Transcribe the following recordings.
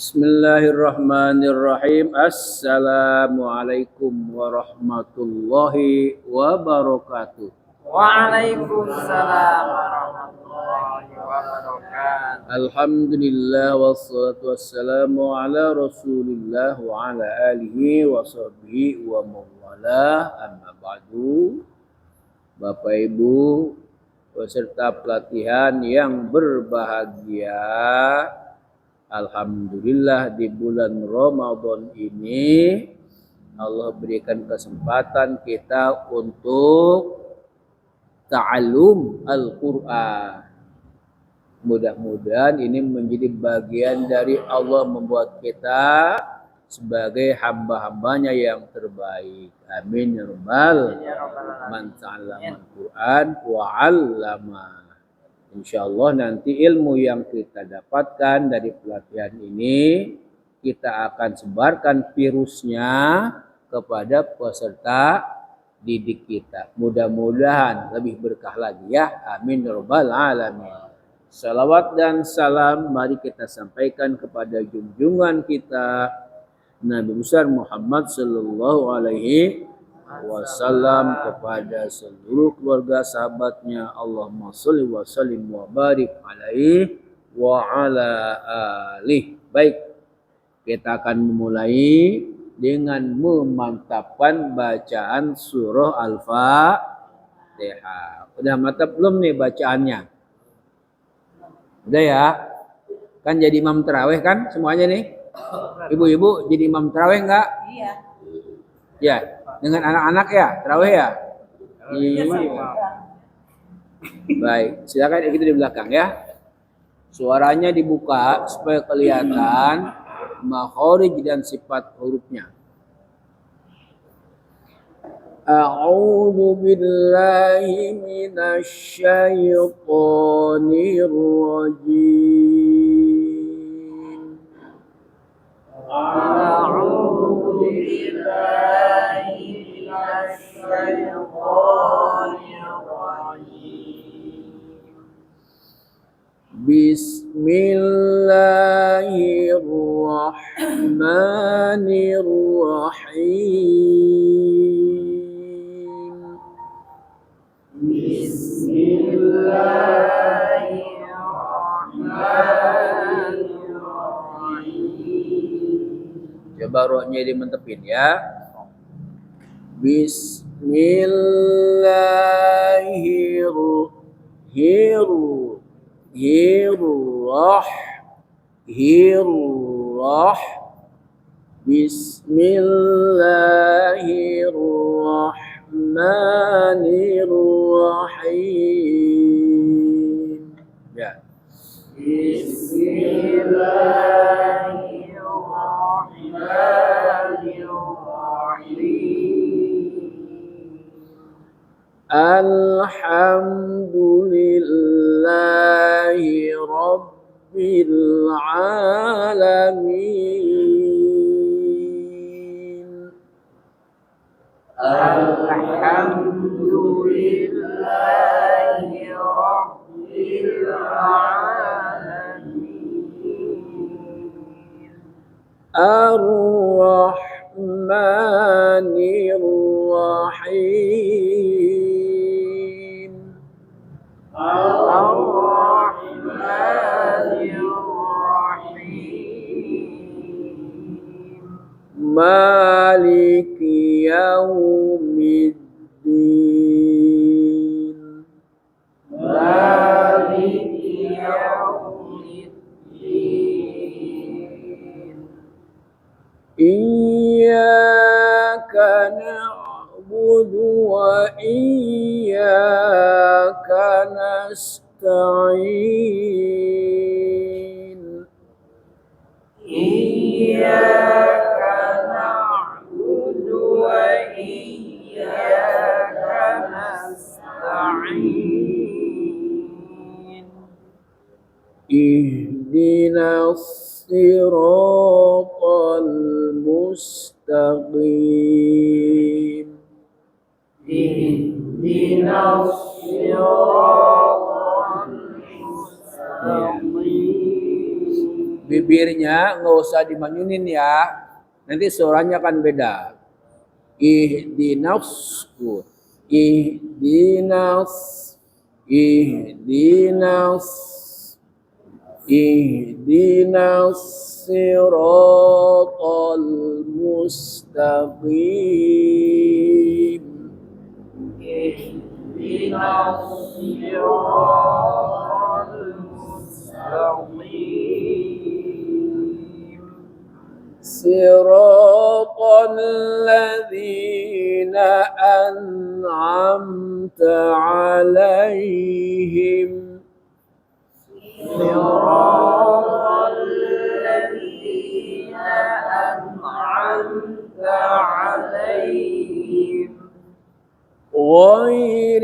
Bismillahirrahmanirrahim. Assalamualaikum warahmatullahi wabarakatuh. Waalaikumsalam warahmatullahi wabarakatuh. Alhamdulillah wassalatu wassalamu ala Rasulillah wa ala alihi wa sahbihi wa mawalah. Amma ba'du. Bapak Ibu peserta pelatihan yang berbahagia, alhamdulillah di bulan Ramadan ini Allah berikan kesempatan kita untuk ta'allum Al-Quran. Mudah-mudahan ini menjadi bagian dari Allah membuat kita sebagai hamba-hambanya yang terbaik. Amin ya rabbal man ta'allama Al-Quran wa 'allama. Insyaallah nanti ilmu yang kita dapatkan dari pelatihan ini kita akan sebarkan virusnya kepada peserta didik kita. Mudah-mudahan lebih berkah lagi ya. Amin ya rabbal alamin. Salawat dan salam mari kita sampaikan kepada junjungan kita Nabi besar Muhammad sallallahu alaihi wasallam, kepada seluruh keluarga sahabatnya. Allahumma sholli wa sallim wa barik alaihi wa ala alihi. Baik, kita akan memulai dengan memantapkan bacaan surah Al-Fatihah. Udah mantap belum nih bacaannya? Udah ya? Kan jadi imam tarawih kan semuanya nih? Ibu-ibu jadi imam tarawih enggak? Iya. Ya, dengan anak-anak ya, tarawih ya? Iya. Baik, silakan kita di belakang ya. Suaranya dibuka supaya kelihatan makhraj dan sifat hurufnya. A'udzu billahi minasy syaithanir rajim. A'udzu billahi minasy syaithanir rajim. Bismillahirrahmanirrahim. Bismillahirrahmanirrahim. Coba rohnya dimentepin ya. Bismillahirrahmanirrahim. Ya. Alhamdulillahi Rabbil Alamin. Alhamdulillahi Rabbil Alamin. Ar-Rahmanir-Rahim. Ar-Rahmanir-Rahim. Maliki yaumiddin. Maliki yaumiddin. Iyyaka na'budu wa iyyaka nasta'in. Iyyaka na'budu wa iyyaka nasta'in. Ihdinas siratal mustaqim. Ihdinas siratal mustaqim. bibirnya nggak usah dimanyunin ya. Nanti suaranya akan beda. Ihdinas, ihdinas, ihdinas, ihdinas siratal mustaqim. اهدنا الصراط المستقيم صراط الذين أنعمت عليهم صراط الذين أنعمت عليهم غير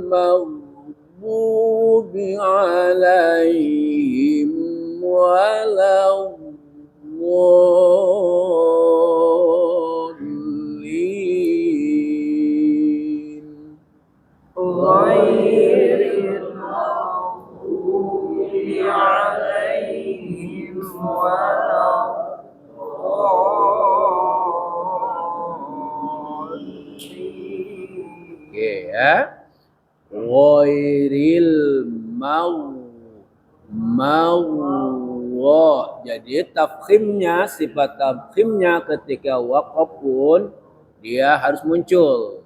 المغضوب عليهم ولا الضالين غير المغضوب عليهم ولا الضالين Oke ya. Ghairil mawwa. Jadi tafkhimnya, sifat tafkhimnya ketika waqaf pun dia harus muncul.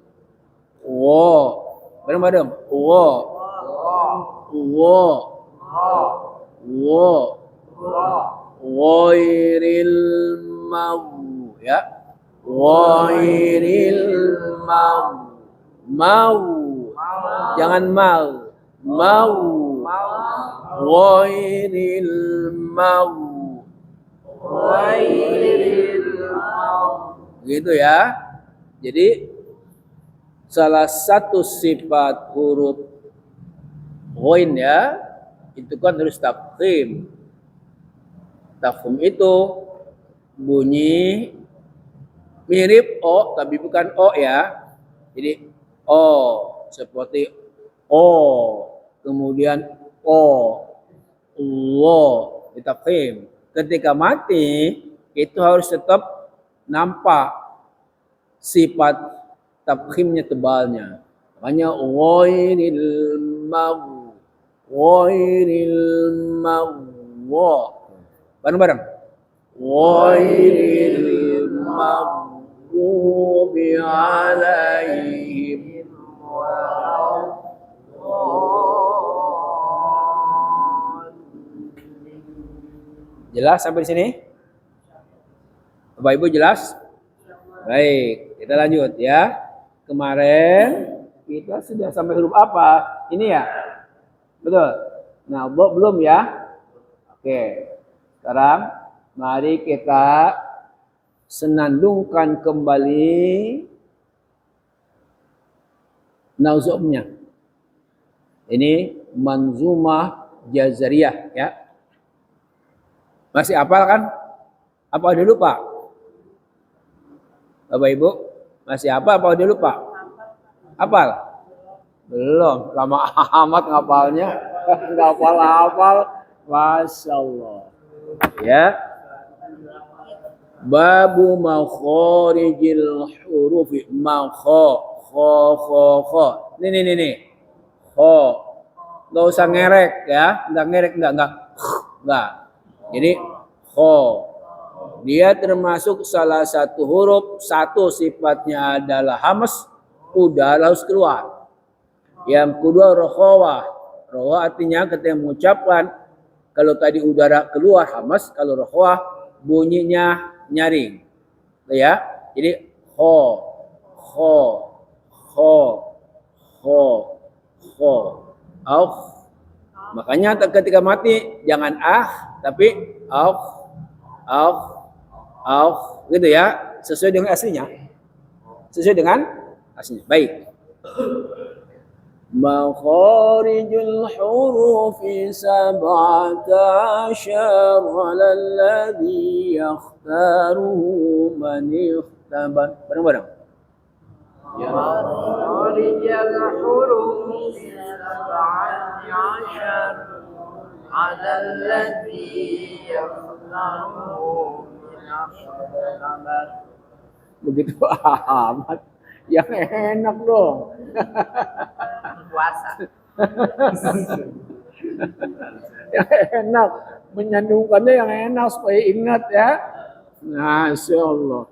Wa. Bareng-bareng. Wa. Wa. Wa. Ghairil maw ya. Ghairil maw. Mau. Jangan mau. Mau. Ghairil mau. Gitu ya. Jadi salah satu sifat huruf ghain ya, itu kan harus tafkhim. Tafkhim itu bunyi mirip o tapi bukan o ya. Jadi o seperti o, kemudian o, wo, ditafkhim. Ketika mati itu harus tetap nampak sifat tafkhimnya tebalnya. Makanya ghairil maw, ghairil mawwa. Bareng-bareng. Ghairil maghdubi alaihim. Jelas sampai di sini? Bapak Ibu jelas? Baik, kita lanjut ya. Kemarin kita sudah sampai huruf apa? Ini ya? Betul? Nah, belum ya? Oke. Sekarang mari kita senandungkan kembali nauzumnya. Ini manzumah jazariyah ya. Masih hafal kan? Apa udah lupa? Bapak Ibu, masih hafal apa udah lupa? Hafal? Belum, lama amat ngapalnya. Enggak hafal-hafal. Masya Allah. Ya. Babu makharijil hurufi kho. Nih. Kho. Enggak usah ngerek ya. Enggak. Jadi kho. Dia termasuk salah satu huruf, satu sifatnya adalah hamas, udara harus keluar. Yang kedua rokhawah. Rokhawah artinya ketika mengucapkan, kalau tadi udara keluar hamas, kalau rokhawah bunyinya nyaring. Ya. Jadi kho. Makanya ketika mati jangan tapi gitu ya, sesuai dengan aslinya. Baik. Makharijul hurufi sab'ata asyar 'ala alladhi yakhtaruhu man ikhtabar. Bareng-bareng. مخارج الحروف 17 على الذي يخلقه من الخبر. Begitu amat. Yang enak dong. Puasa. Yang enak. Menyandungkannya yang enak supaya ingat ya. Masya Allah.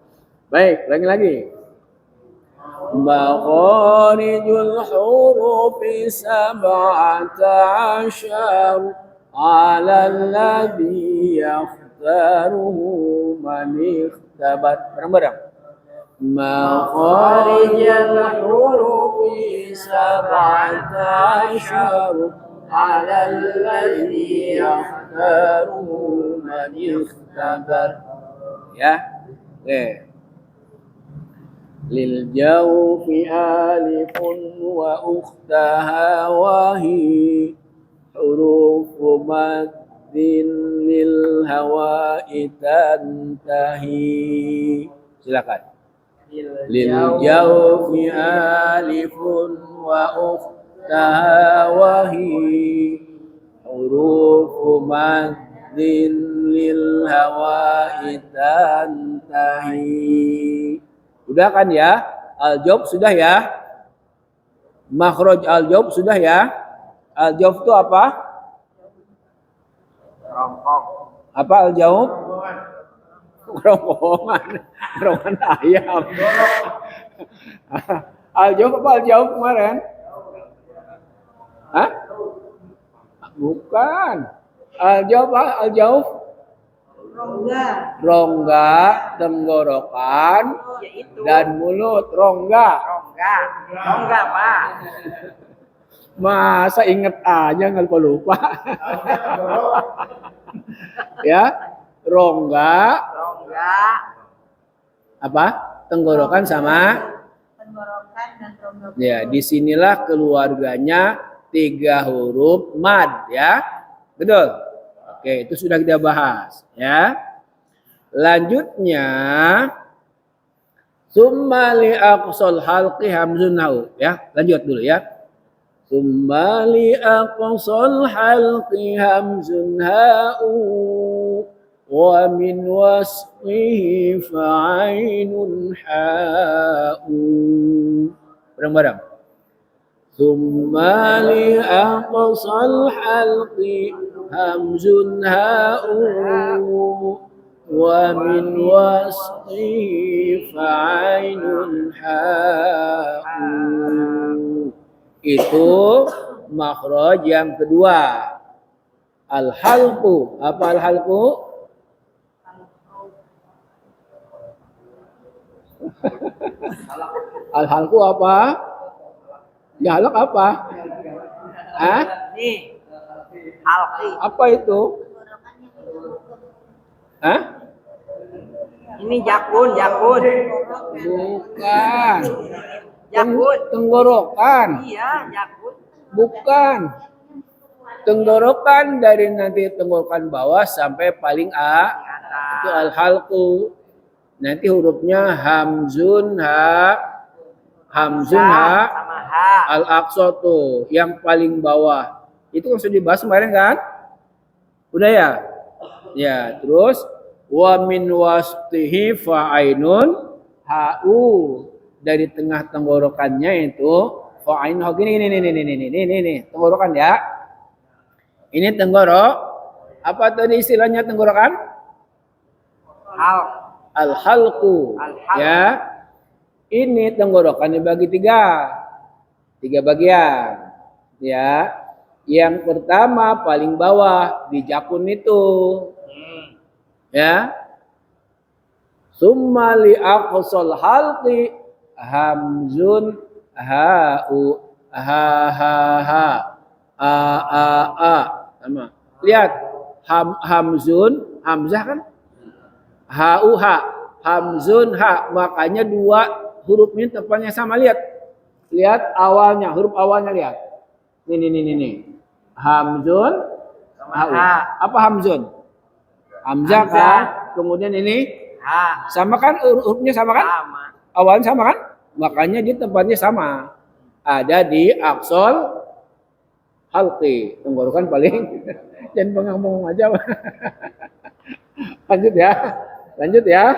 Baik, lagi-lagi. Makharijul hurufi sab'ata asyar ala alladhi yakhtaruhu man ikhtabar. Bareng-bareng. Makharijul hurufi sab'ata asyar ala alladhi yakhtaruhu man ikhtabar. Ya. Oke. Lil jawfi alifun wa ukhtaha wahi hurufu maddin lil hawa'i tantahi. Silakan. Lil jawfi alifun wa ukhtaha wahi hurufu maddin lil hawa'i tantahi. Sudah kan ya? Al-jawab sudah ya? Makhraj al-jawab sudah ya? Al-jawab itu apa? Rongkong. Apa al-jawab? Rongkongan. Rongkongan ayam. Al-jawab apa al-jawab kemarin? Hah? Bukan. Al-jawab apa? Al-jawab? Rongga, tenggorokan, dan mulut. Rongga. Rongga, Pak. Masa inget aja nggak lupa. Ya, rongga. Apa? Tenggorokan sama. Tenggorokan dan rongga. Ya, disinilah keluarganya 3 huruf mad ya. Betul. Oke, itu sudah kita bahas ya. Lanjutnya summa li aqsal halqi hamzun nau ya. Lanjut dulu ya. Summa li aqsal halqi hamzun ha'u wa min wasfihi fa'ainun ha'u. Bareng-bareng. Summa li aqsal halqi hamzun ha'u wa min wasqihi fa'ainun ha'u. Itu makhraj yang kedua. Al-halqu. Apa al-halqu? Al-halqu apa? Ya, halq apa? Hah? Nih. Halqi. Apa itu? Hah? Ini jakun. Bukan. Jakun. Tenggorokan. Iya, jakun. Bukan. Tenggorokan dari nanti tenggorokan bawah sampai paling A. Itu al-halqu. Nanti hurufnya hamzun ha. Hamzun ha. Sama ha. Al-aqsa tuh yang paling bawah. Itu kan sudah dibahas kemarin kan? Udah ya? Ya, terus wa min wasfihi fa'ainun ha'u. Dari tengah tenggorokannya itu fa'ain ini tenggorokan ya. Ini tenggorok. Apa tadi istilahnya tenggorokan? Al-halqu. Ya. Ini tenggorokan dibagi 3 bagian. Ya. Yang pertama paling bawah di jakun itu. Ya. Summa li aqsal halqi hamzun ha'u ha a sama. Lihat hamzun hamzah kan? Ha'u ha. Hamzun ha. Makanya 2 huruf ini tepatnya sama. Lihat awalnya, huruf awalnya lihat. Nih. Hamzun Sama ha. Apa hamzun? Hamzah kan? Kemudian ini Ha. sama kan, hurufnya sama kan? Sama. Awalnya sama kan? Makanya di tempatnya sama. Ada di aqsal halqi. Tenggorokan paling jangan bengong-bengong aja. Lanjut ya.